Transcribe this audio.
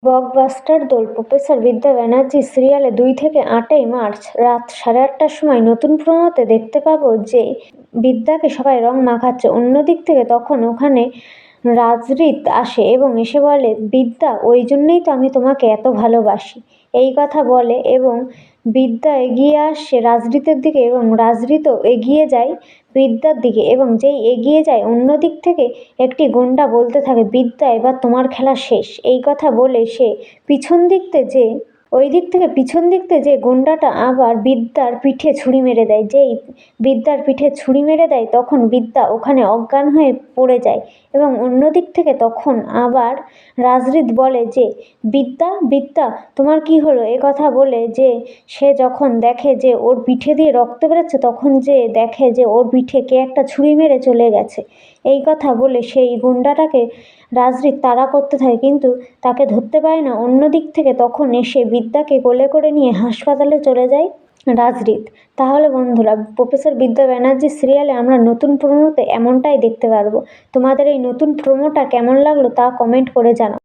Blockbuster দোল professor বিদ্যা ব্যানার্জি সিরিয়ালে 2 থেকে 8ই মার্চ রাত 8:30টার সময় নতুন প্রোমোতে দেখতে পাবো যে বিদ্যাকে সবাই রং মাখাচ্ছে। অন্যদিক থেকে তখন ওখানে রাজরিত আসে এবং এসে বলে, বিদ্যা, ওই জন্যই তো আমি তোমাকে এত ভালোবাসি, এই কথা বলে এবং বিদ্যা এগিয়ে আসে রাজরিতের দিকে এবং রাজরিতও এগিয়ে যায় বিদ্যার দিকে এবং যেই এগিয়ে যায় অন্যদিক থেকে একটি গুন্ডা বলতে থাকে, বিদ্যা, এবার তোমার খেলা শেষ, এই কথা বলে সে পিছন দিক থেকে যে গুন্ডাটা আবার বিদ্যার পিঠে ছুরি মেরে দেয়। যেই বিদ্যার পিঠে ছুরি মেরে দেয় তখন বিদ্যা ওখানে অজ্ঞান হয়ে পড়ে যায় এবং অন্যদিক থেকে তখন আবার রাজরিত বলে যে, বিদ্যা, বিদ্যা, তোমার কি হলো, এ কথা বলে যে সে যখন দেখে যে ওর পিঠে দিয়ে রক্ত বেরোচ্ছে তখন যে দেখে যে ওর পিঠে কে একটা ছুরি মেরে চলে গেছে। এই কথা বলে সেই গুন্ডাটাকে রাজরিত তাড়া করতে থাকে কিন্তু তাকে ধরতে পারে না। অন্যদিক থেকে তখন এসে বিদ্যাকে কোলে করে নিয়ে হাসপাতালে চলে যায় রাজরিত। তাহলে বন্ধুরা, প্রফেসর বিদ্যা ব্যানার্জি সিরিয়ালে আমরা নতুন প্রোমোতে এমনটাই দেখতে পারবো। তোমাদের এই নতুন প্রোমোটা কেমন লাগলো তা কমেন্ট করে জানাও।